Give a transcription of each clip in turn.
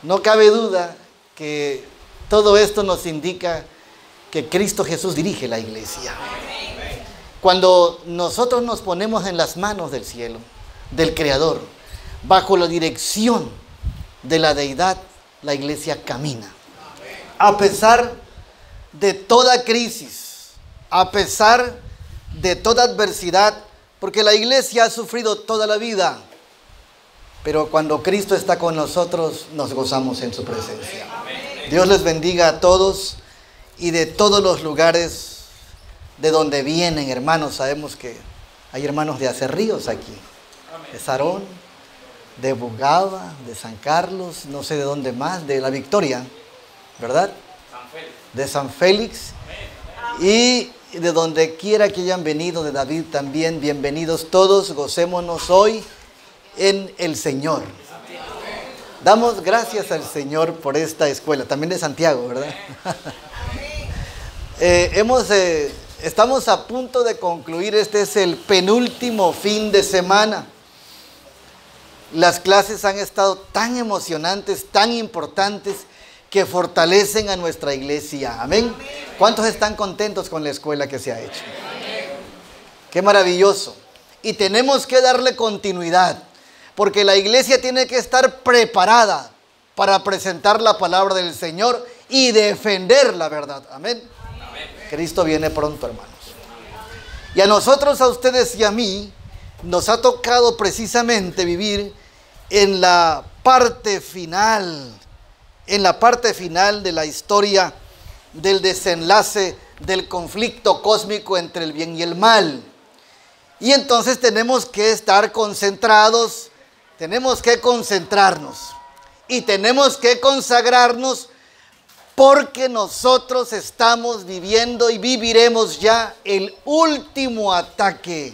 No cabe duda que todo esto nos indica que Cristo Jesús dirige la iglesia. Cuando nosotros nos ponemos en las manos del cielo, del Creador, bajo la dirección de la deidad, la iglesia camina. A pesar de toda crisis, a pesar de toda adversidad, porque la iglesia ha sufrido toda la vida, pero cuando Cristo está con nosotros, nos gozamos en su presencia. Dios les bendiga a todos y de todos los lugares de donde vienen, hermanos. Sabemos que hay hermanos de Acerríos aquí, de Sarón, de Bugaba, de San Carlos, no sé de dónde más, de La Victoria, ¿verdad? De San Félix. Y de donde quiera que hayan venido, de David también, bienvenidos todos, gocémonos hoy en el Señor. Damos gracias al Señor por esta escuela, también de Santiago, ¿verdad? Estamos a punto de concluir, este es el penúltimo fin de semana. Las clases han estado tan emocionantes, tan importantes, que fortalecen a nuestra iglesia. Amén. ¿Cuántos están contentos con la escuela que se ha hecho? Qué maravilloso. Y tenemos que darle continuidad, porque la iglesia tiene que estar preparada para presentar la palabra del Señor y defender la verdad. Amén. Cristo viene pronto, hermanos. Y a nosotros, a ustedes y a mí, nos ha tocado precisamente vivir en la parte final de la historia del desenlace del conflicto cósmico entre el bien y el mal. Y entonces tenemos que estar concentrados, tenemos que concentrarnos y tenemos que consagrarnos, porque nosotros estamos viviendo y viviremos ya el último ataque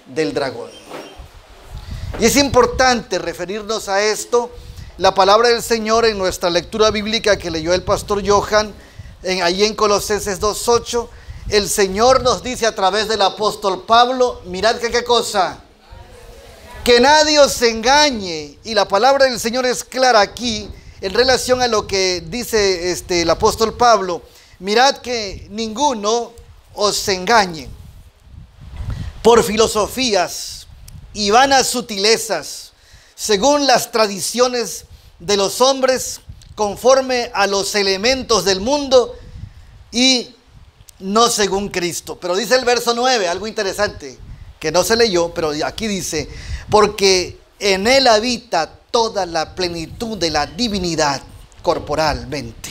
del dragón. Y es importante referirnos a esto. La palabra del Señor en nuestra lectura bíblica que leyó el pastor Johan, allí en Colosenses 2:8, el Señor nos dice a través del apóstol Pablo, mirad que qué cosa, que nadie os engañe. Y la palabra del Señor es clara aquí en relación a lo que dice el apóstol Pablo. Mirad que ninguno os engañe por filosofías y vanas sutilezas, según las tradiciones de los hombres, conforme a los elementos del mundo y no según Cristo. Pero dice el verso 9, algo interesante que no se leyó, pero aquí dice, porque en él habita toda la plenitud de la divinidad corporalmente,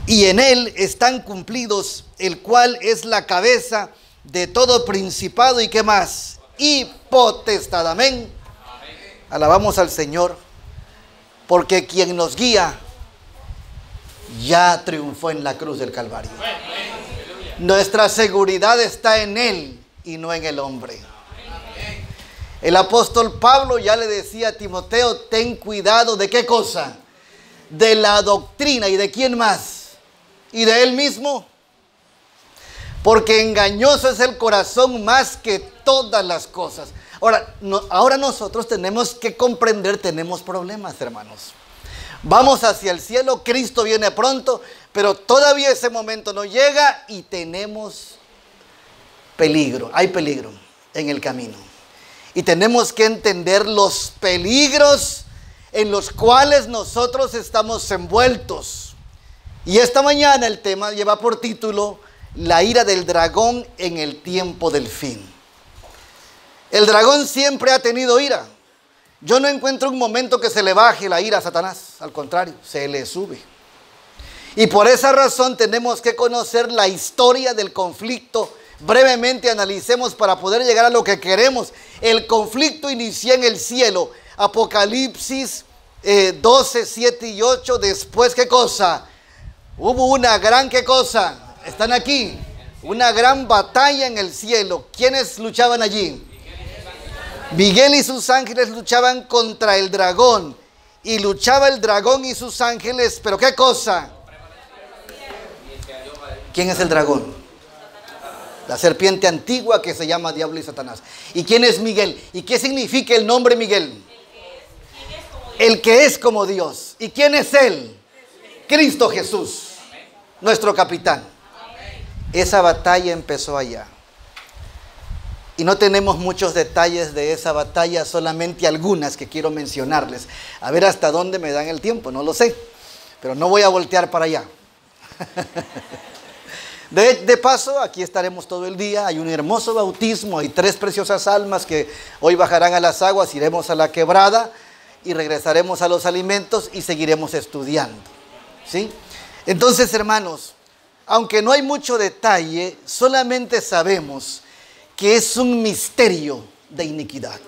y en él están cumplidos, el cual es la cabeza de todo principado y qué más, y potestad. Amén. Alabamos al Señor, porque quien nos guía ya triunfó en la cruz del Calvario. Nuestra seguridad está en Él y no en el hombre. El apóstol Pablo ya le decía a Timoteo, ten cuidado de qué cosa, de la doctrina. ¿Y de quién más? ¿Y de él mismo? Porque engañoso es el corazón más que todas las cosas. Ahora nosotros tenemos que comprender, tenemos problemas, hermanos. Vamos hacia el cielo, Cristo viene pronto, pero todavía ese momento no llega y tenemos peligro. Hay peligro en el camino. Y tenemos que entender los peligros en los cuales nosotros estamos envueltos. Y esta mañana el tema lleva por título, la ira del dragón en el tiempo del fin. El dragón siempre ha tenido ira. Yo no encuentro un momento que se le baje la ira a Satanás. Al contrario, se le sube. Y por esa razón tenemos que conocer la historia del conflicto. Brevemente analicemos para poder llegar a lo que queremos. El conflicto inició en el cielo. Apocalipsis 12, 7 y 8. Después, ¿qué cosa? Hubo una gran, ¿qué cosa? Están aquí. Una gran batalla en el cielo. ¿Quiénes luchaban allí? Miguel y sus ángeles luchaban contra el dragón. Y luchaba el dragón y sus ángeles. ¿Pero qué cosa? ¿Quién es el dragón? La serpiente antigua que se llama Diablo y Satanás. ¿Y quién es Miguel? ¿Y qué significa el nombre Miguel? el que es como Dios. ¿Y quién es Él? Cristo Jesús, nuestro capitán. Esa batalla empezó allá. Y no tenemos muchos detalles de esa batalla, solamente algunas que quiero mencionarles. A ver hasta dónde me dan el tiempo, no lo sé. Pero no voy a voltear para allá. De paso, aquí estaremos todo el día. Hay un hermoso bautismo, hay 3 preciosas almas que hoy bajarán a las aguas, iremos a la quebrada y regresaremos a los alimentos y seguiremos estudiando. ¿Sí? Entonces, hermanos, aunque no hay mucho detalle, solamente sabemos que es un misterio de iniquidad.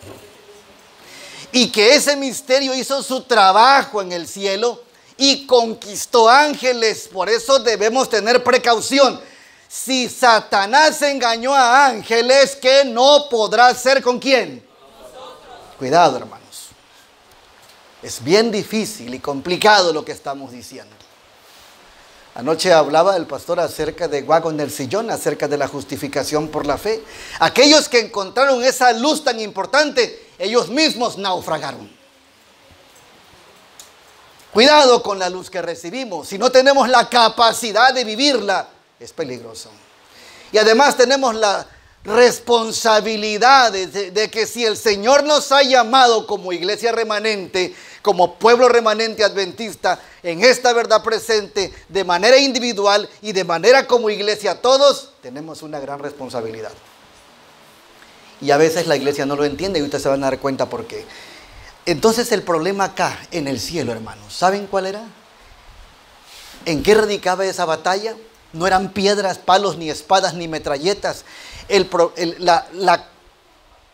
Y que ese misterio hizo su trabajo en el cielo y conquistó ángeles. Por eso debemos tener precaución. Si Satanás engañó a ángeles, ¿qué no podrá hacer con quién? Cuidado, hermanos. Es bien difícil y complicado lo que estamos diciendo. Anoche hablaba el pastor acerca de Wagner Sillón, acerca de la justificación por la fe. Aquellos que encontraron esa luz tan importante, ellos mismos naufragaron. Cuidado con la luz que recibimos. Si no tenemos la capacidad de vivirla, es peligroso. Y además tenemos la responsabilidad de que si el Señor nos ha llamado como iglesia remanente, como pueblo remanente adventista, en esta verdad presente, de manera individual y de manera como iglesia, todos tenemos una gran responsabilidad. Y a veces la iglesia no lo entiende y ustedes se van a dar cuenta por qué. Entonces el problema acá, en el cielo, hermanos, ¿saben cuál era? ¿En qué radicaba esa batalla? No eran piedras, palos, ni espadas, ni metralletas.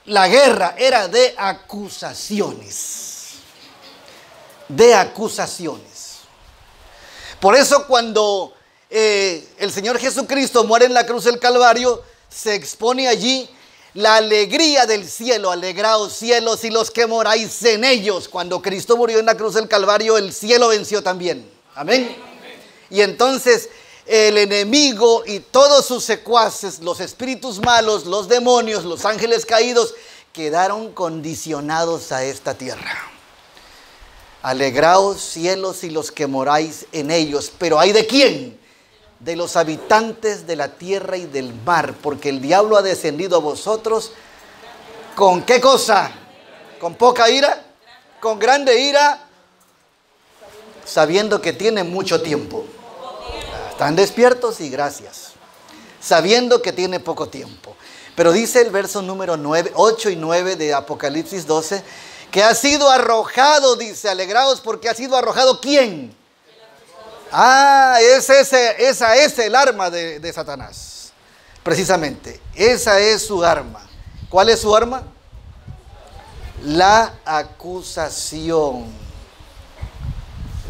La guerra era de acusaciones. De acusaciones. Por eso cuando el Señor Jesucristo muere en la cruz del Calvario, se expone allí la alegría del cielo. Alegraos cielos y los que moráis en ellos. Cuando Cristo murió en la cruz del Calvario, el cielo venció también. Amén. Y entonces el enemigo y todos sus secuaces, los espíritus malos, los demonios, los ángeles caídos, quedaron condicionados a esta tierra. Alegraos cielos y los que moráis en ellos. Pero ¿hay de quién? De los habitantes de la tierra y del mar, porque el diablo ha descendido a vosotros. ¿Con qué cosa? ¿Con poca ira? ¿Con grande ira? Sabiendo que tiene mucho tiempo. Están despiertos y gracias. Sabiendo que tiene poco tiempo. Pero dice el verso número 8 y 9 de Apocalipsis 12, que ha sido arrojado, dice, alegraos porque ha sido arrojado, ¿quién? Esa es el arma de Satanás. Precisamente, esa es su arma. ¿Cuál es su arma? La acusación.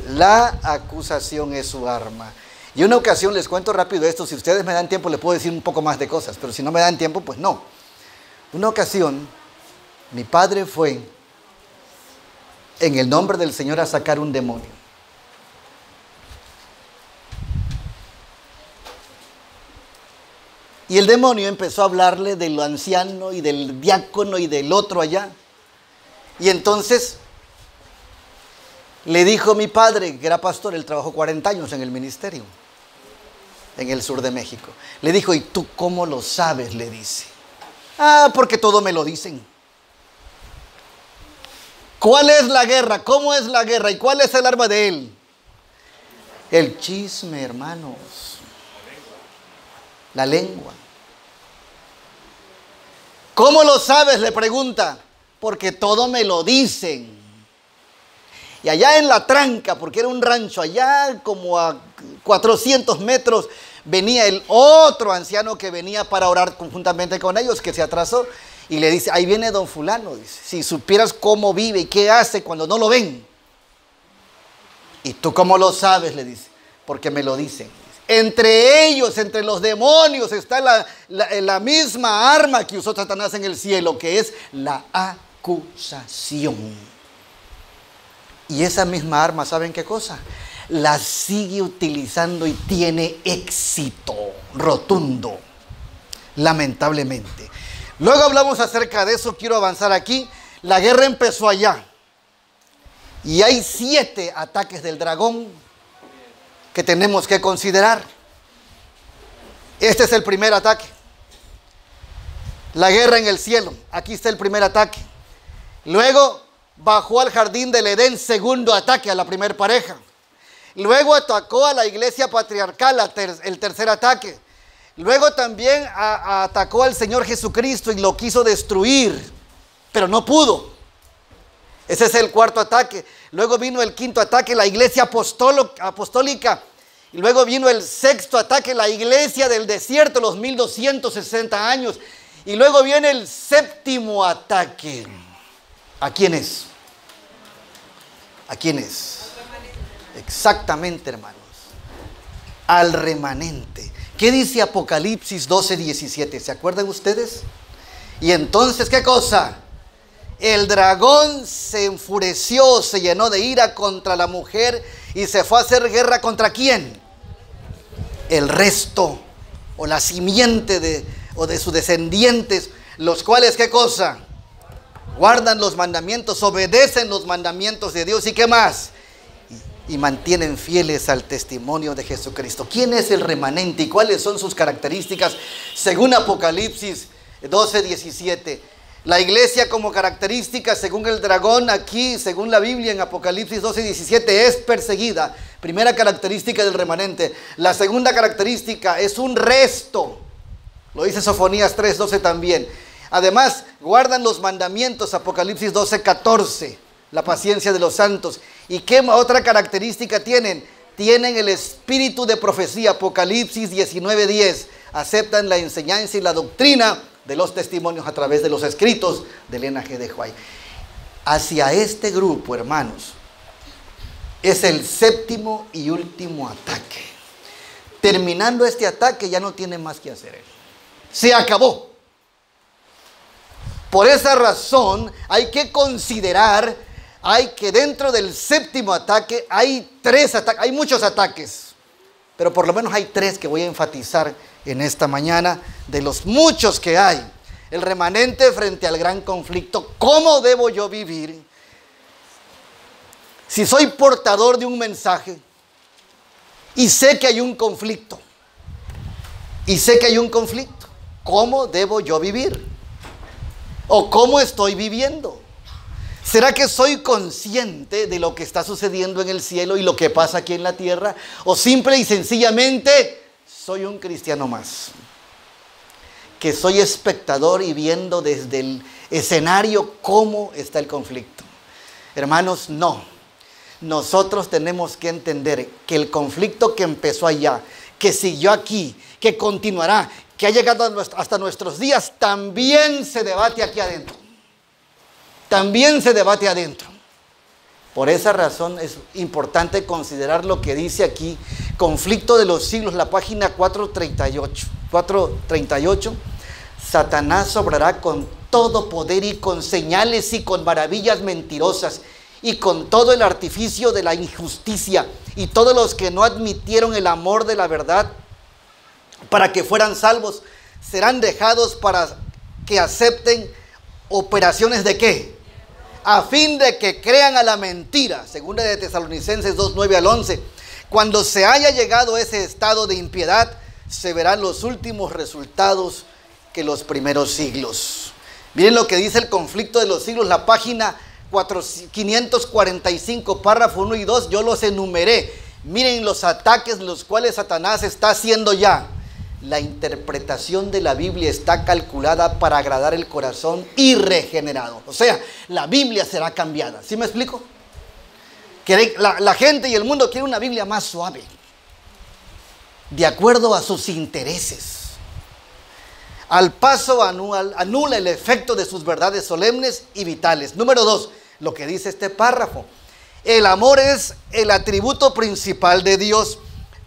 La acusación es su arma. Y una ocasión, les cuento rápido esto, si ustedes me dan tiempo les puedo decir un poco más de cosas, pero si no me dan tiempo, pues no. Una ocasión, mi padre fue en el nombre del Señor a sacar un demonio. Y el demonio empezó a hablarle del anciano y del diácono y del otro allá. Y entonces le dijo mi padre, que era pastor, él trabajó 40 años en el ministerio, en el sur de México. Le dijo, ¿y tú cómo lo sabes? Le dice. Porque todo me lo dicen. ¿Cuál es la guerra? ¿Cómo es la guerra? ¿Y cuál es el arma de él? El chisme, hermanos. La lengua. ¿Cómo lo sabes? Le pregunta. Porque todo me lo dicen. Y allá en la tranca, porque era un rancho, allá como a 400 metros, venía el otro anciano que venía para orar conjuntamente con ellos, que se atrasó. Y le dice, ahí viene don fulano, dice, si supieras cómo vive y qué hace cuando no lo ven. ¿Y tú cómo lo sabes? Le dice, porque me lo dicen. Entre ellos, entre los demonios, está la misma arma que usó Satanás en el cielo, que es la acusación. Y esa misma arma, ¿saben qué cosa? La sigue utilizando y tiene éxito rotundo, lamentablemente. Luego hablamos acerca de eso, quiero avanzar aquí. La guerra empezó allá. Y hay 7 ataques del dragón que tenemos que considerar. Este es el primer ataque. La guerra en el cielo. Aquí está el primer ataque. Luego bajó al jardín del Edén, segundo ataque a la primer pareja. Luego atacó a la iglesia patriarcal, el tercer ataque. Luego también atacó al Señor Jesucristo y lo quiso destruir, pero no pudo. Ese es el cuarto ataque. Luego vino el quinto ataque, la iglesia apostólica. Y luego vino el sexto ataque, la iglesia del desierto, los 1260 años. Y luego viene el séptimo ataque. ¿A quién es? ¿A quién es? Exactamente, hermanos. Al remanente. ¿Qué dice Apocalipsis 12:17? ¿Se acuerdan ustedes? Y entonces, ¿qué cosa? El dragón se enfureció, se llenó de ira contra la mujer y se fue a hacer guerra ¿contra quién? El resto o la simiente de sus descendientes, los cuales ¿qué cosa? Guardan los mandamientos, obedecen los mandamientos de Dios. ¿Y qué más? Y mantienen fieles al testimonio de Jesucristo. ¿Quién es el remanente y cuáles son sus características? Según Apocalipsis 12:17. La iglesia como característica, según el dragón, aquí, según la Biblia en Apocalipsis 12:17, es perseguida. Primera característica del remanente. La segunda característica es un resto. Lo dice Sofonías 3:12 también. Además, guardan los mandamientos, Apocalipsis 12:14. La paciencia de los santos. ¿Y qué otra característica tienen? Tienen el espíritu de profecía, Apocalipsis 19:10. Aceptan la enseñanza y la doctrina de los testimonios a través de los escritos de Elena G. de White. Hacia este grupo, hermanos, es el séptimo y último ataque. Terminando este ataque ya no tiene más que hacer él. Se acabó. Por esa razón hay que considerar, hay que dentro del séptimo ataque hay 3 ataques, hay muchos ataques, pero por lo menos hay 3 que voy a enfatizar en esta mañana de los muchos que hay. El remanente frente al gran conflicto. ¿Cómo debo yo vivir? Si soy portador de un mensaje y sé que hay un conflicto, ¿cómo debo yo vivir? ¿O cómo estoy viviendo? ¿Será que soy consciente de lo que está sucediendo en el cielo y lo que pasa aquí en la tierra? ¿O simple y sencillamente soy un cristiano más, que soy espectador y viendo desde el escenario cómo está el conflicto? Hermanos, no. Nosotros tenemos que entender que el conflicto que empezó allá, que siguió aquí, que continuará, que ha llegado hasta nuestros días, también se debate aquí adentro. También se debate adentro. Por esa razón es importante considerar lo que dice aquí, conflicto de los siglos, la página 438. Satanás obrará con todo poder y con señales y con maravillas mentirosas y con todo el artificio de la injusticia, y todos los que no admitieron el amor de la verdad para que fueran salvos serán dejados para que acepten operaciones ¿de qué? A fin de que crean a la mentira. Segunda de Tesalonicenses 2:9-11. Cuando se haya llegado a ese estado de impiedad, se verán los últimos resultados que los primeros siglos. Miren lo que dice el conflicto de los siglos, la página 545, párrafo 1 y 2, yo los enumeré. Miren los ataques los cuales Satanás está haciendo ya. La interpretación de la Biblia está calculada para agradar el corazón y regenerado. O sea, la Biblia será cambiada. ¿Sí me explico? La gente y el mundo quiere una Biblia más suave, de acuerdo a sus intereses. Al paso anula el efecto de sus verdades solemnes y vitales. Número 2, lo que dice este párrafo. El amor es el atributo principal de Dios,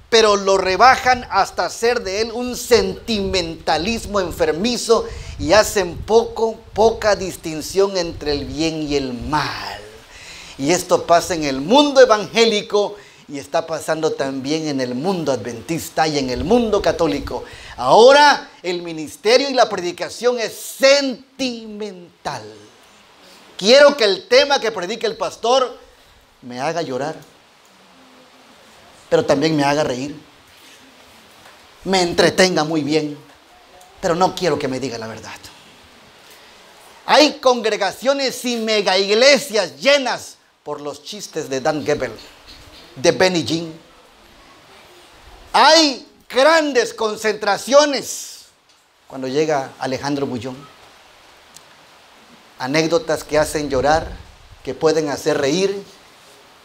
pero lo rebajan hasta hacer de él un sentimentalismo enfermizo y hacen poca distinción entre el bien y el mal. Y esto pasa en el mundo evangélico y está pasando también en el mundo adventista y en el mundo católico. Ahora el ministerio y la predicación es sentimental. Quiero que el tema que predique el pastor me haga llorar, pero también me haga reír, me entretenga muy bien, pero no quiero que me diga la verdad. Hay congregaciones y mega iglesias llenas por los chistes de Dan Gebel, de Benny Hinn. Hay grandes concentraciones cuando llega Alejandro Bullón. Anécdotas que hacen llorar, que pueden hacer reír,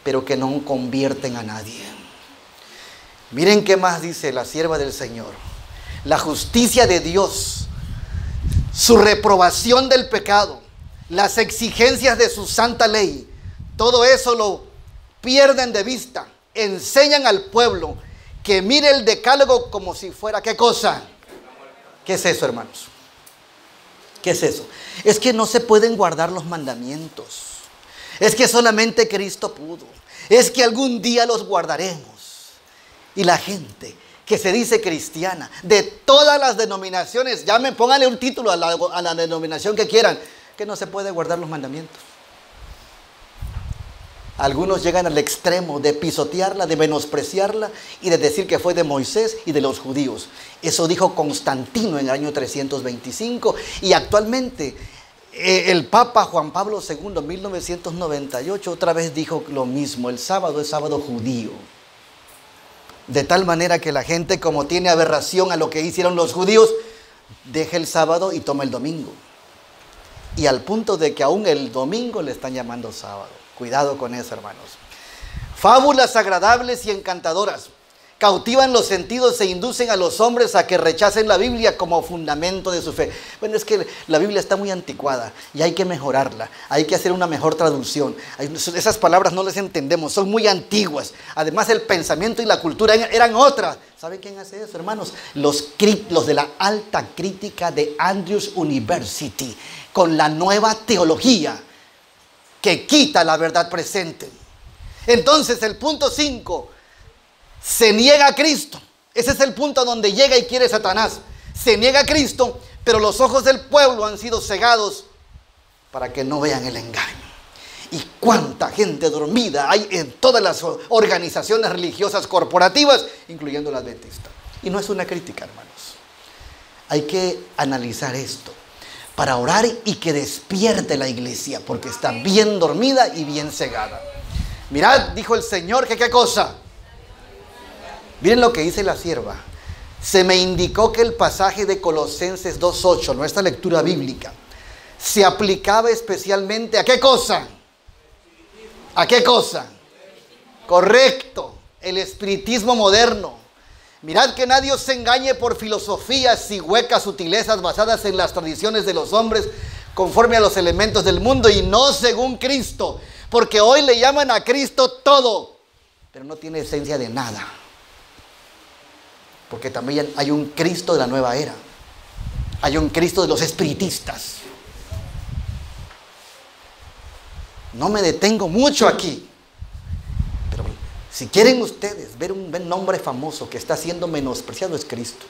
pero que no convierten a nadie. Miren qué más dice la sierva del Señor. La justicia de Dios, su reprobación del pecado, las exigencias de su santa ley, todo eso lo pierden de vista. Enseñan al pueblo que mire el decálogo como si fuera, ¿qué cosa? ¿Qué es eso, hermanos? ¿Qué es eso? Es que no se pueden guardar los mandamientos. Es que solamente Cristo pudo. Es que algún día los guardaremos. Y la gente que se dice cristiana, de todas las denominaciones, pónganle un título a la denominación que quieran, que no se puede guardar los mandamientos. Algunos llegan al extremo de pisotearla, de menospreciarla y de decir que fue de Moisés y de los judíos. Eso dijo Constantino en el año 325 y actualmente el Papa Juan Pablo II en 1998 otra vez dijo lo mismo. El sábado es sábado judío. De tal manera que la gente, como tiene aberración a lo que hicieron los judíos, deja el sábado y toma el domingo. Y al punto de que aún el domingo le están llamando sábado. Cuidado con eso, hermanos. Fábulas agradables y encantadoras cautivan los sentidos e inducen a los hombres a que rechacen la Biblia como fundamento de su fe. Bueno, es que la Biblia está muy anticuada y hay que mejorarla. Hay que hacer una mejor traducción. Esas palabras no las entendemos, son muy antiguas. Además, el pensamiento y la cultura eran otras. ¿Saben quién hace eso, hermanos? Los de la alta crítica de Andrews University, con la nueva teología que quita la verdad presente. Entonces, el punto 5, se niega a Cristo. Ese es el punto donde llega y quiere Satanás. Se niega a Cristo, pero los ojos del pueblo han sido cegados para que no vean el engaño. Y cuánta gente dormida hay en todas las organizaciones religiosas corporativas, incluyendo la adventista. Y no es una crítica, hermanos. Hay que analizar esto para orar y que despierte la iglesia, porque está bien dormida y bien cegada. Mirad, dijo el Señor, que qué cosa. Miren lo que dice la sierva. Se me indicó que el pasaje de Colosenses 2:8, nuestra lectura bíblica, se aplicaba especialmente ¿a qué cosa? ¿A qué cosa? Correcto, el espiritismo moderno. Mirad que nadie os engañe por filosofías y huecas sutilezas basadas en las tradiciones de los hombres conforme a los elementos del mundo y no según Cristo. Porque hoy le llaman a Cristo todo, pero no tiene esencia de nada. Porque también hay un Cristo de la nueva era. Hay un Cristo de los espiritistas. No me detengo mucho aquí. Pero si quieren ustedes ver un nombre famoso que está siendo menospreciado, es Cristo.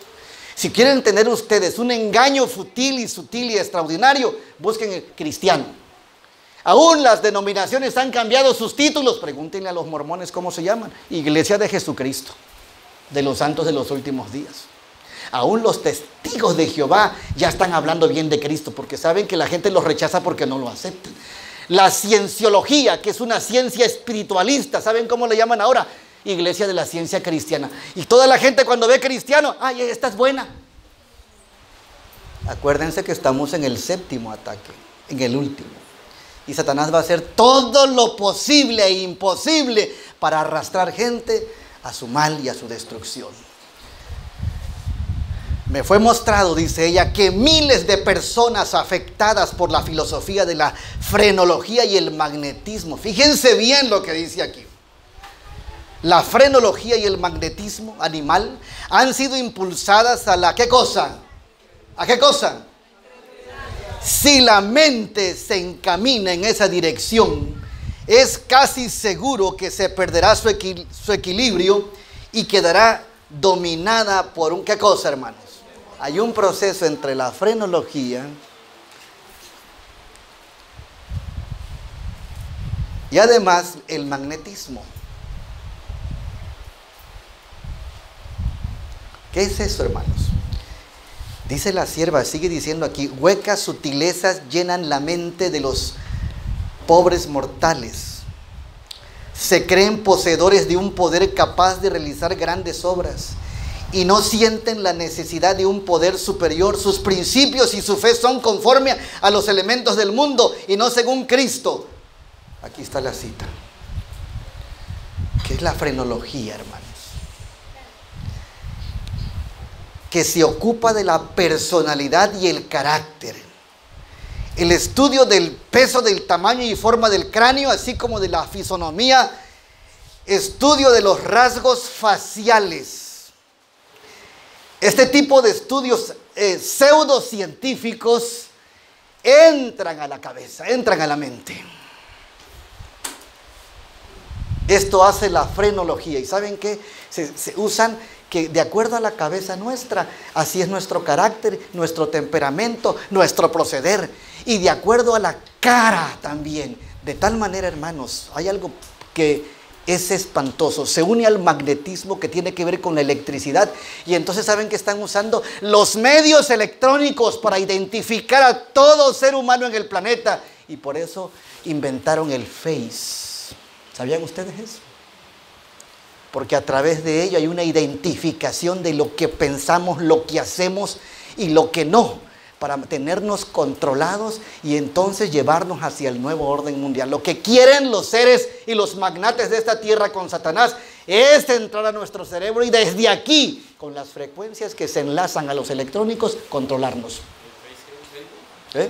Si quieren tener ustedes un engaño sutil y extraordinario, busquen el cristiano. Aún las denominaciones han cambiado sus títulos. Pregúntenle a los mormones cómo se llaman. Iglesia de Jesucristo, de los santos de los últimos días. Aún los testigos de Jehová ya están hablando bien de Cristo, porque saben que la gente los rechaza porque no lo aceptan. La cienciología, que es una ciencia espiritualista, ¿saben cómo le llaman ahora? Iglesia de la ciencia cristiana. Y toda la gente cuando ve cristiano, ¡ay, esta es buena! Acuérdense que estamos en el 7º ataque, en el último. Y Satanás va a hacer todo lo posible e imposible para arrastrar gente a su mal y a su destrucción. Me fue mostrado, dice ella, que miles de personas afectadas por la filosofía de la frenología y el magnetismo. Fíjense bien lo que dice aquí. La frenología y el magnetismo animal han sido impulsadas a la ¿qué cosa? ¿A qué cosa? Si la mente se encamina en esa dirección, es casi seguro que se perderá su equilibrio y quedará dominada por un ¿qué cosa, hermanos? Hay un proceso entre la frenología Y además el magnetismo. ¿Qué es eso, hermanos? Dice la sierva, sigue diciendo aquí, huecas sutilezas llenan la mente de los pobres mortales. Se creen poseedores de un poder capaz de realizar grandes obras y no sienten la necesidad de un poder superior. Sus principios y su fe son conforme a los elementos del mundo y no según Cristo. Aquí está la cita. ¿Qué es la frenología, hermanos? Que se ocupa de la personalidad y el carácter. El estudio del peso, del tamaño y forma del cráneo, así como de la fisonomía. Estudio de los rasgos faciales. Este tipo de estudios pseudocientíficos entran a la cabeza, entran a la mente. Esto hace la frenología. ¿Y saben qué? Se usan que de acuerdo a la cabeza nuestra, así es nuestro carácter, nuestro temperamento, nuestro proceder. Y de acuerdo a la cara también. De tal manera, hermanos, hay algo que es espantoso. Se une al magnetismo que tiene que ver con la electricidad. Y entonces saben que están usando los medios electrónicos para identificar a todo ser humano en el planeta. Y por eso inventaron el Face. ¿Sabían ustedes eso? Porque a través de ello hay una identificación de lo que pensamos, lo que hacemos y lo que no, para tenernos controlados y entonces llevarnos hacia el nuevo orden mundial. Lo que quieren los seres y los magnates de esta tierra con Satanás es entrar a nuestro cerebro y desde aquí, con las frecuencias que se enlazan a los electrónicos, controlarnos. ¿Eh?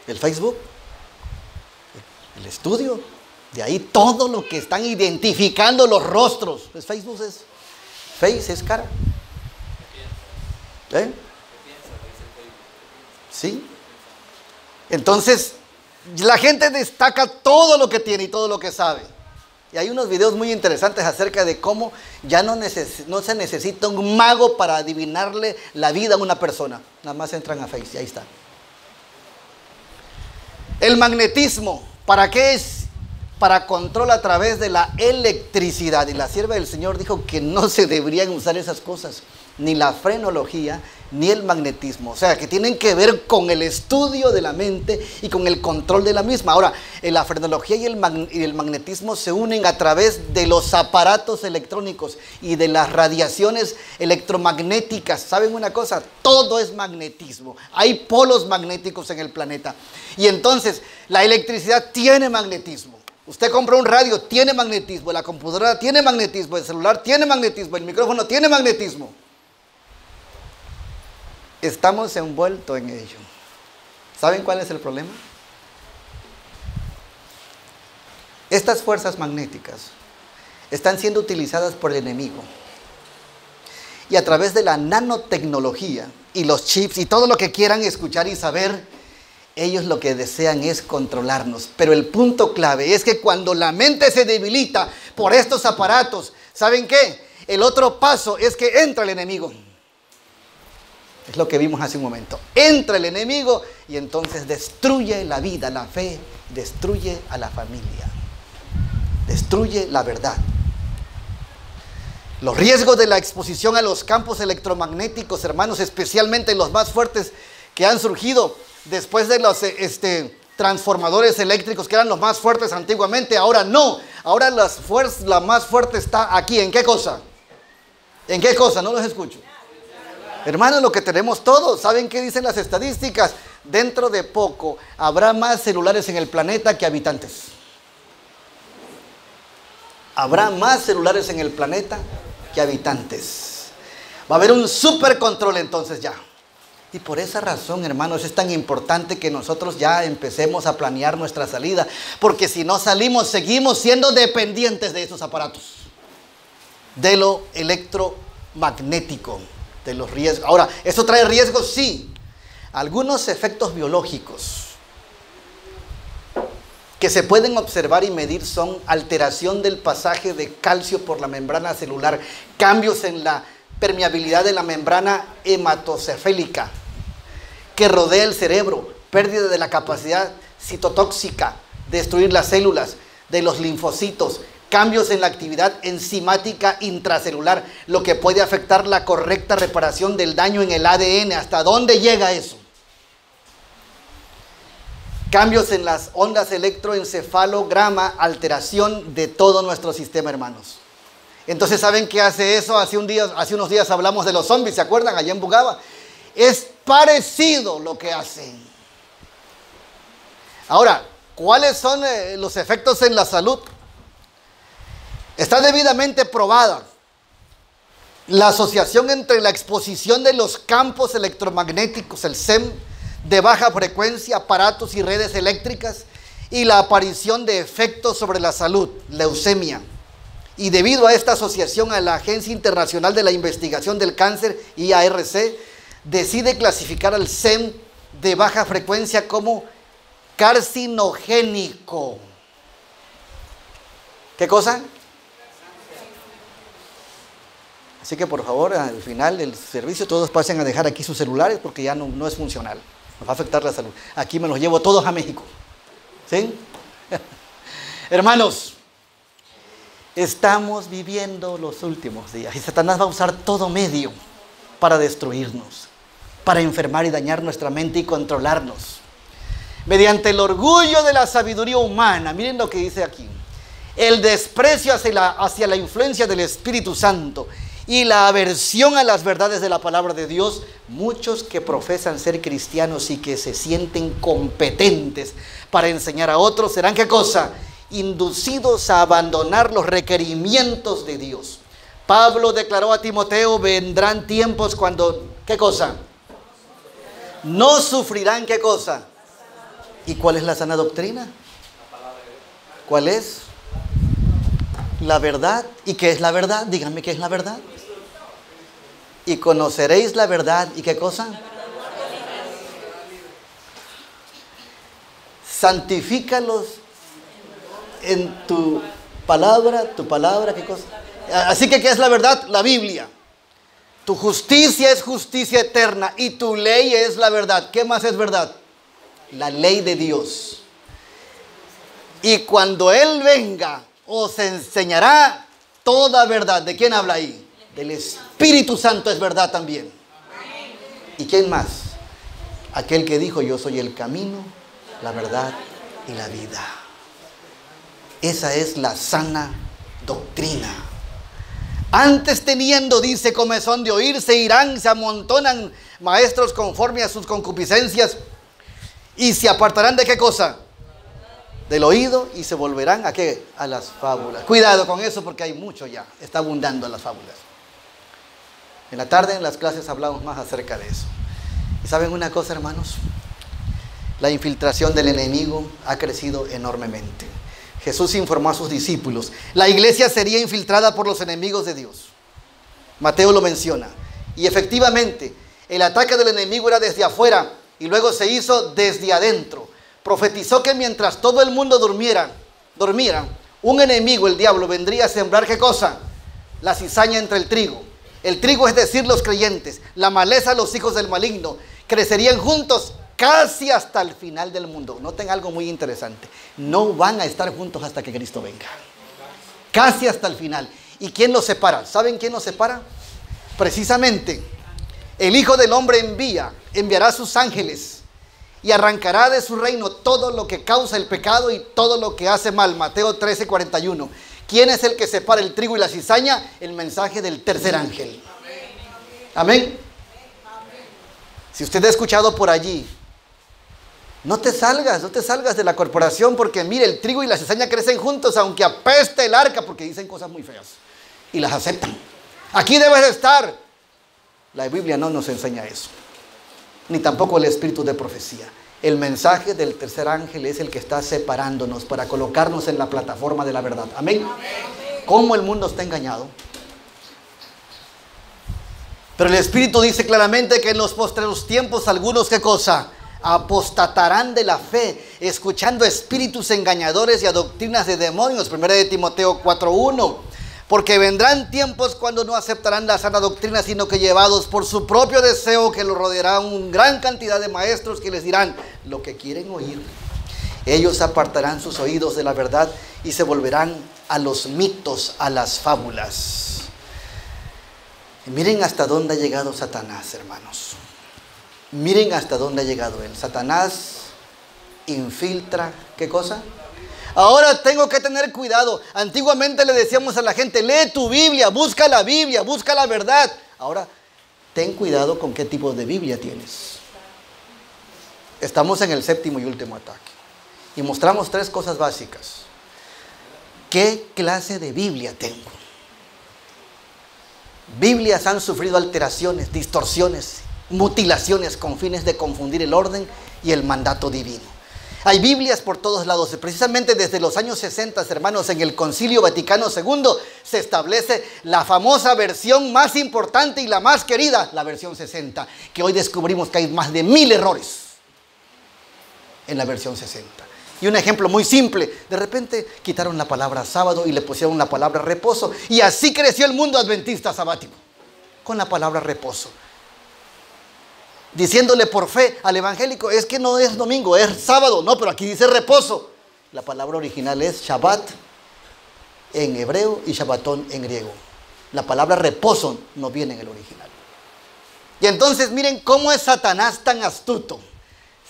¿El Facebook? ¿El estudio? De ahí todo lo que están identificando los rostros. Pues Facebook es Face, es cara. ¿Eh? ¿Sí? Entonces, la gente destaca todo lo que tiene y todo lo que sabe. Y hay unos videos muy interesantes acerca de cómo ya no se necesita un mago para adivinarle la vida a una persona. Nada más entran a Face y ahí está. El magnetismo, ¿para qué es? Para control a través de la electricidad. Y la sierva del Señor dijo que no se deberían usar esas cosas, ni la frenología, ni el magnetismo. O sea, que tienen que ver con el estudio de la mente y con el control de la misma. Ahora, la frenología y el magnetismo se unen a través de los aparatos electrónicos y de las radiaciones electromagnéticas. ¿Saben una cosa? Todo es magnetismo. Hay polos magnéticos en el planeta. Y entonces, la electricidad tiene magnetismo. Usted compra un radio, tiene magnetismo. La computadora tiene magnetismo. El celular tiene magnetismo. El micrófono tiene magnetismo. Estamos envueltos en ello. ¿Saben cuál es el problema? Estas fuerzas magnéticas están siendo utilizadas por el enemigo. Y a través de la nanotecnología y los chips y todo lo que quieran escuchar y saber, ellos lo que desean es controlarnos. Pero el punto clave es que cuando la mente se debilita por estos aparatos, ¿saben qué? El otro paso es que entra el enemigo. Es lo que vimos hace un momento. Entra el enemigo y entonces destruye la vida, la fe, destruye a la familia, destruye la verdad. Los riesgos de la exposición a los campos electromagnéticos, hermanos, especialmente los más fuertes que han surgido después de los transformadores eléctricos, que eran los más fuertes antiguamente, ahora no. Ahora la más fuerte está aquí. ¿En qué cosa? ¿En qué cosa? No los escucho. Hermanos, lo que tenemos todos. ¿Saben qué dicen las estadísticas? Dentro de poco habrá más celulares en el planeta que habitantes. Habrá más celulares en el planeta que habitantes. Va a haber un supercontrol entonces ya. Y por esa razón, hermanos, es tan importante que nosotros ya empecemos a planear nuestra salida. Porque si no salimos, seguimos siendo dependientes de esos aparatos. De lo electromagnético, de los riesgos. Ahora, ¿esto trae riesgos? Sí. Algunos efectos biológicos que se pueden observar y medir son alteración del pasaje de calcio por la membrana celular, cambios en la permeabilidad de la membrana hematocefélica que rodea el cerebro, pérdida de la capacidad citotóxica, destruir las células de los linfocitos, cambios en la actividad enzimática intracelular, lo que puede afectar la correcta reparación del daño en el ADN. ¿Hasta dónde llega eso? Cambios en las ondas electroencefalograma, alteración de todo nuestro sistema, hermanos. Entonces, ¿saben qué hace eso? Hace unos días hablamos de los zombies, ¿se acuerdan? Allá en Bugaba. Es parecido lo que hacen. Ahora, ¿cuáles son los efectos en la salud? Está debidamente probada la asociación entre la exposición de los campos electromagnéticos, el SEM, de baja frecuencia, aparatos y redes eléctricas, y la aparición de efectos sobre la salud, leucemia. Y debido a esta asociación, a la Agencia Internacional de la Investigación del Cáncer, IARC, decide clasificar al SEM de baja frecuencia como carcinogénico. ¿Qué cosa? Así que por favor, al final del servicio, todos pasen a dejar aquí sus celulares porque ya no es funcional. Nos va a afectar la salud. Aquí me los llevo todos a México. ¿Sí? Hermanos, estamos viviendo los últimos días y Satanás va a usar todo medio para destruirnos, para enfermar y dañar nuestra mente y controlarnos. Mediante el orgullo de la sabiduría humana, miren lo que dice aquí, el desprecio hacia la influencia del Espíritu Santo y la aversión a las verdades de la palabra de Dios, muchos que profesan ser cristianos y que se sienten competentes para enseñar a otros, serán ¿qué cosa? Inducidos a abandonar los requerimientos de Dios. Pablo declaró a Timoteo, vendrán tiempos cuando, ¿qué cosa? No sufrirán, ¿qué cosa? ¿Y cuál es la sana doctrina? ¿Cuál es? La verdad. ¿Y qué es la verdad? Díganme qué es la verdad. Y conoceréis la verdad. ¿Y qué cosa? Santifícalos en tu palabra, ¿qué cosa? Así que ¿qué es la verdad? La Biblia. Tu justicia es justicia eterna y tu ley es la verdad. ¿Qué más es verdad? La ley de Dios. Y cuando Él venga, os enseñará toda verdad. ¿De quién habla ahí? Del Espíritu Santo es verdad también. ¿Y quién más? Aquel que dijo, yo soy el camino, la verdad y la vida. Esa es la sana doctrina. Antes teniendo, dice, comezón de oír, se irán, se amontonan maestros conforme a sus concupiscencias y se apartarán ¿de qué cosa? Del oído y se volverán ¿a qué? A las fábulas. Cuidado con eso porque hay mucho ya, está abundando las fábulas. En la tarde en las clases hablamos más acerca de eso. ¿Y saben una cosa, hermanos? La infiltración del enemigo ha crecido enormemente. Jesús informó a sus discípulos, la iglesia sería infiltrada por los enemigos de Dios. Mateo lo menciona. Y efectivamente, el ataque del enemigo era desde afuera y luego se hizo desde adentro. Profetizó que mientras todo el mundo dormiera, un enemigo, el diablo, vendría a sembrar ¿qué cosa? La cizaña entre el trigo. El trigo, es decir, los creyentes, la maleza, los hijos del maligno, crecerían juntos casi hasta el final del mundo. Noten algo muy interesante. No van a estar juntos hasta que Cristo venga. Casi hasta el final. ¿Y quién los separa? ¿Saben quién los separa? Precisamente, el Hijo del Hombre enviará a sus ángeles y arrancará de su reino todo lo que causa el pecado y todo lo que hace mal. Mateo 13:41. ¿Quién es el que separa el trigo y la cizaña? El mensaje del tercer ángel. Amén. Si usted ha escuchado por allí, no te salgas de la corporación porque mire, el trigo y la cizaña crecen juntos aunque apeste el arca, porque dicen cosas muy feas y las aceptan. Aquí debes de estar. La Biblia no nos enseña eso, ni tampoco el espíritu de profecía. El mensaje del tercer ángel es el que está separándonos para colocarnos en la plataforma de la verdad. Amén. ¿Cómo el mundo está engañado? Pero el Espíritu dice claramente que en los postreros tiempos algunos, ¿qué cosa? Apostatarán de la fe, escuchando espíritus engañadores y a doctrinas de demonios. 1 de Timoteo 4:1. Porque vendrán tiempos cuando no aceptarán la sana doctrina, sino que llevados por su propio deseo, que lo rodeará una gran cantidad de maestros que les dirán lo que quieren oír. Ellos apartarán sus oídos de la verdad y se volverán a los mitos, a las fábulas. Y miren hasta dónde ha llegado Satanás, hermanos. Miren hasta dónde ha llegado él. Satanás infiltra, ¿qué cosa? Ahora tengo que tener cuidado. Antiguamente le decíamos a la gente, lee tu Biblia, busca la verdad. Ahora, ten cuidado con qué tipo de Biblia tienes. Estamos en el séptimo y último ataque. Y mostramos 3 cosas básicas. ¿Qué clase de Biblia tengo? Biblias han sufrido alteraciones, distorsiones, mutilaciones con fines de confundir el orden y el mandato divino. Hay Biblias por todos lados. Precisamente desde los años 60, hermanos, en el Concilio Vaticano II se establece la famosa versión más importante y la más querida, la versión 60, que hoy descubrimos que hay más de 1000 errores en la versión 60. Y un ejemplo muy simple, de repente quitaron la palabra sábado y le pusieron la palabra reposo, y así creció el mundo adventista sabático, con la palabra reposo. Diciéndole por fe al evangélico, es que no es domingo, es sábado. No, pero aquí dice reposo. La palabra original es Shabbat en hebreo y Shabbatón en griego. La palabra reposo no viene en el original. Y entonces miren cómo es Satanás tan astuto.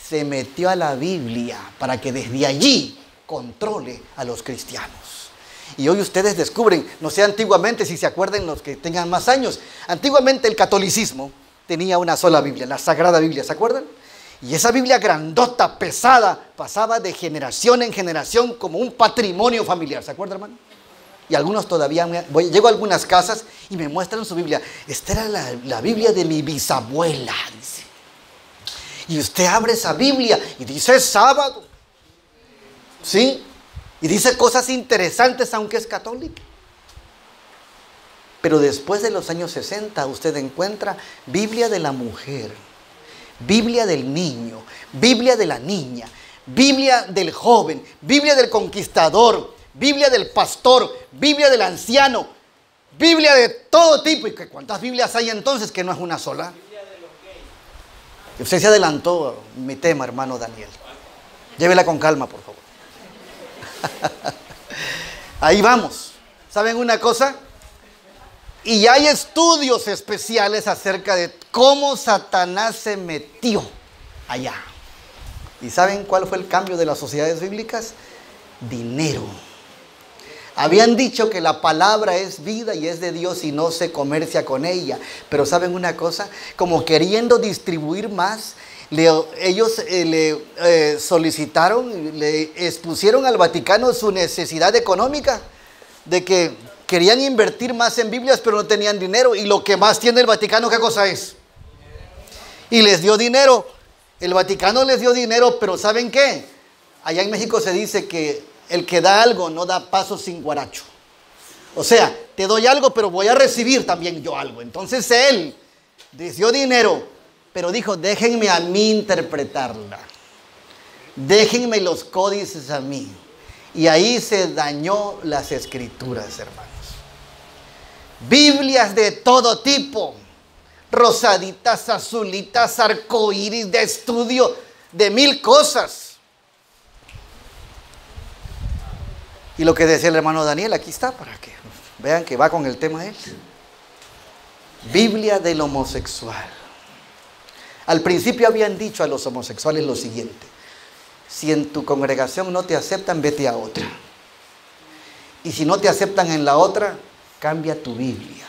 Se metió a la Biblia para que desde allí controle a los cristianos. Y hoy ustedes descubren, no sé antiguamente, si se acuerdan los que tengan más años, antiguamente el catolicismo tenía una sola Biblia, la Sagrada Biblia, ¿se acuerdan? Y esa Biblia grandota, pesada, pasaba de generación en generación como un patrimonio familiar, ¿se acuerdan, hermano? Y algunos todavía, llego a algunas casas y me muestran su Biblia. Esta era la Biblia de mi bisabuela, dice. Y usted abre esa Biblia y dice sábado, ¿sí? Y dice cosas interesantes aunque es católica. Pero después de los años 60 usted encuentra Biblia de la mujer, Biblia del niño, Biblia de la niña, Biblia del joven, Biblia del conquistador, Biblia del pastor, Biblia del anciano, Biblia de todo tipo. ¿Y cuántas Biblias hay entonces que no es una sola? Usted se adelantó a mi tema, hermano Daniel. Llévela con calma, por favor. Ahí vamos. ¿Saben una cosa? Y hay estudios especiales acerca de cómo Satanás se metió allá. ¿Y saben cuál fue el cambio de las sociedades bíblicas? Dinero. Habían dicho que la palabra es vida y es de Dios y no se comercia con ella. Pero ¿saben una cosa? Como queriendo distribuir más, ellos le solicitaron, le expusieron al Vaticano su necesidad económica de que querían invertir más en Biblias, pero no tenían dinero. Y lo que más tiene el Vaticano, ¿qué cosa es? Y les dio dinero. El Vaticano les dio dinero, pero ¿saben qué? Allá en México se dice que el que da algo no da paso sin guaracho. O sea, te doy algo, pero voy a recibir también yo algo. Entonces él les dio dinero, pero dijo, déjenme a mí interpretarla. Déjenme los códices a mí. Y ahí se dañó las escrituras, hermanos. Biblias de todo tipo, rosaditas, azulitas, arcoíris, de estudio, de 1000 cosas. Y lo que decía el hermano Daniel, aquí está, para que vean que va con el tema él. Biblia del homosexual. Al principio habían dicho a los homosexuales lo siguiente: si en tu congregación no te aceptan, vete a otra. Y si no te aceptan en la otra, cambia tu Biblia.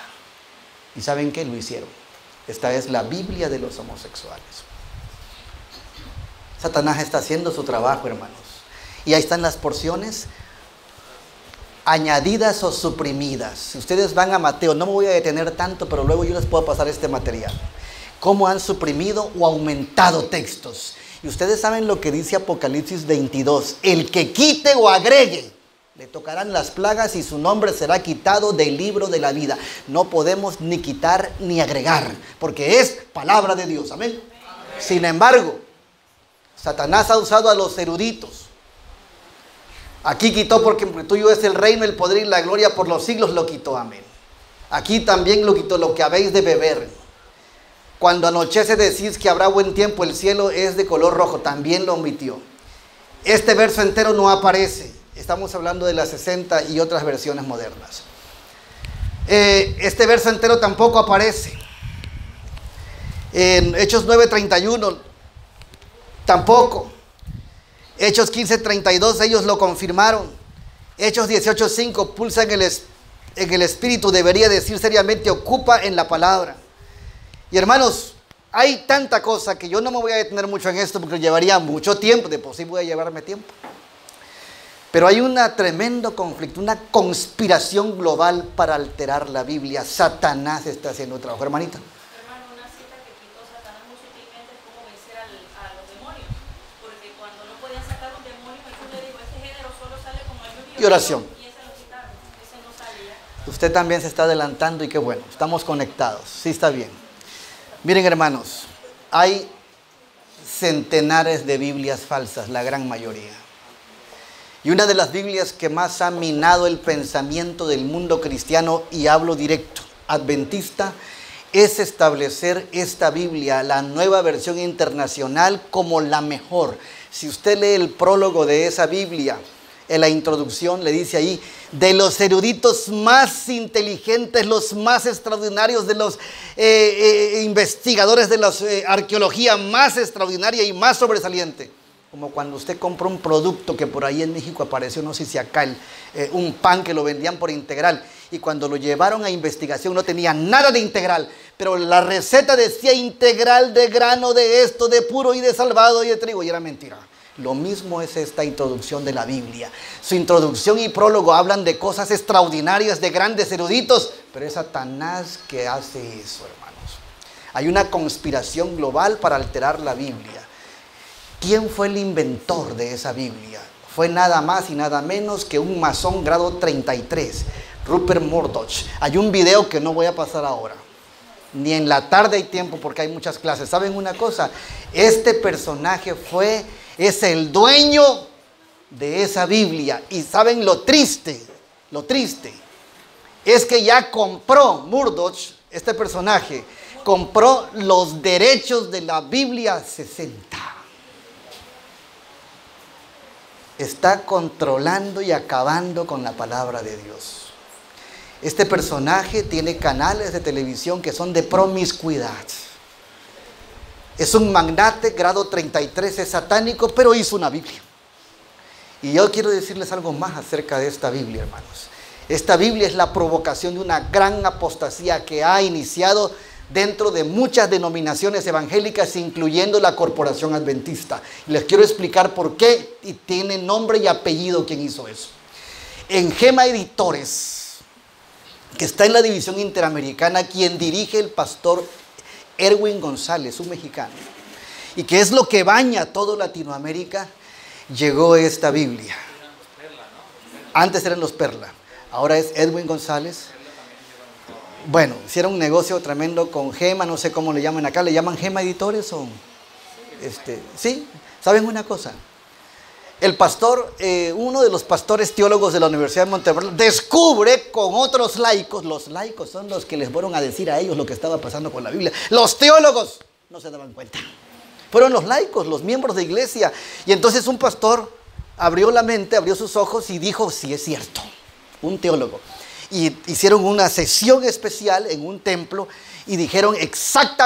¿Y saben qué? Lo hicieron. Esta es la Biblia de los homosexuales. Satanás está haciendo su trabajo, hermanos. Y ahí están las porciones añadidas o suprimidas. Si ustedes van a Mateo, no me voy a detener tanto, pero luego yo les puedo pasar este material. Cómo han suprimido o aumentado textos. Y ustedes saben lo que dice Apocalipsis 22. El que quite o agregue, le tocarán las plagas y su nombre será quitado del libro de la vida. No podemos ni quitar ni agregar, porque es palabra de Dios. Amén. Sin embargo, Satanás ha usado a los eruditos. Aquí quitó porque tuyo es el reino, el poder y la gloria por los siglos, lo quitó. Amén. Aquí también lo quitó, lo que habéis de beber. Cuando anochece decís que habrá buen tiempo, el cielo es de color rojo, también lo omitió. Este verso entero no aparece. Estamos hablando de las 60 y otras versiones modernas. Este verso entero tampoco aparece. En Hechos 9:31 tampoco. Hechos 15:32 ellos lo confirmaron. Hechos 18:5 pulsa en el espíritu, debería decir seriamente, ocupa en la palabra. Y hermanos, hay tanta cosa que yo no me voy a detener mucho en esto porque llevaría mucho tiempo, de por sí voy a llevarme tiempo. Pero hay un tremendo conflicto, una conspiración global para alterar la Biblia. Satanás está haciendo un trabajo, hermanita. Hermano, una cita que quitó Satanás muy sutilmente es cómo vencer a los demonios. Porque cuando no podían sacar un demonio, Jesús le dijo, este género solo sale como ayuno Y oración. Y ese lo quitaron, ese no salía. Usted también se está adelantando y qué bueno, estamos conectados, sí está bien. Miren hermanos, hay centenares de Biblias falsas, la gran mayoría. Y una de las Biblias que más ha minado el pensamiento del mundo cristiano, y hablo directo, adventista, es establecer esta Biblia, la Nueva Versión Internacional, como la mejor. Si usted lee el prólogo de esa Biblia, en la introducción le dice ahí, de los eruditos más inteligentes, los más extraordinarios, de los investigadores de la arqueología más extraordinaria y más sobresaliente. Como cuando usted compra un producto que por ahí en México apareció, no sé si acá, un pan que lo vendían por integral. Y cuando lo llevaron a investigación no tenía nada de integral. Pero la receta decía integral de grano, de esto, de puro y de salvado y de trigo. Y era mentira. Lo mismo es esta introducción de la Biblia. Su introducción y prólogo hablan de cosas extraordinarias, de grandes eruditos. Pero es Satanás que hace eso, hermanos. Hay una conspiración global para alterar la Biblia. ¿Quién fue el inventor de esa Biblia? Fue nada más y nada menos que un masón grado 33, Rupert Murdoch. Hay un video que no voy a pasar ahora. Ni en la tarde hay tiempo porque hay muchas clases. ¿Saben una cosa? Este personaje es el dueño de esa Biblia. Y ¿saben lo triste? Lo triste es que ya compró Murdoch, este personaje, compró los derechos de la Biblia 60. Está controlando y acabando con la palabra de Dios. Este personaje tiene canales de televisión que son de promiscuidad. Es un magnate, grado 33, es satánico, pero hizo una Biblia. Y yo quiero decirles algo más acerca de esta Biblia, hermanos. Esta Biblia es la provocación de una gran apostasía que ha iniciado dentro de muchas denominaciones evangélicas, incluyendo la Corporación Adventista. Y les quiero explicar por qué, y tiene nombre y apellido quien hizo eso. En Gema Editores, que está en la división interamericana, quien dirige el pastor Erwin González, un mexicano, y que es lo que baña todo Latinoamérica, llegó esta Biblia. Antes eran los Perla, ahora es Edwin González. Bueno, hicieron un negocio tremendo con Gema, no sé cómo le llaman acá, ¿le llaman Gema Editores o? Sí, ¿saben una cosa? El pastor, uno de los pastores teólogos de la Universidad de Monterrey, descubre con otros laicos, los laicos son los que les fueron a decir a ellos lo que estaba pasando con la Biblia. Los teólogos no se daban cuenta. Fueron los laicos, los miembros de iglesia. Y entonces un pastor abrió la mente, abrió sus ojos y dijo, sí es cierto, un teólogo. Y hicieron una sesión especial en un templo y dijeron exactamente